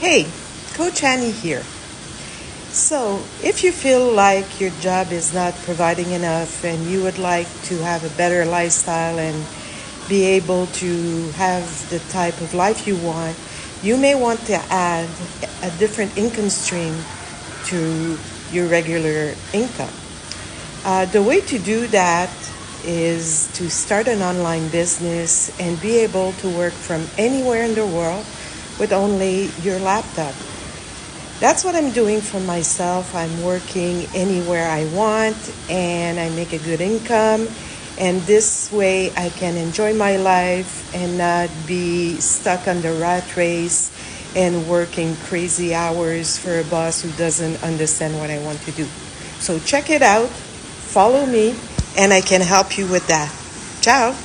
Hey, Coach Annie here. So, if you feel like your job is not providing enough and you would like to have a better lifestyle and be able to have the type of life you want, you may want to add a different income stream to your regular income. The way to do that is to start an online business and be able to work from anywhere in the world with only your laptop. That's what I'm doing for myself. I'm working anywhere I want and I make a good income. And this way I can enjoy my life and not be stuck on the rat race and working crazy hours for a boss who doesn't understand what I want to do. So check it out, follow me, and I can help you with that. Ciao.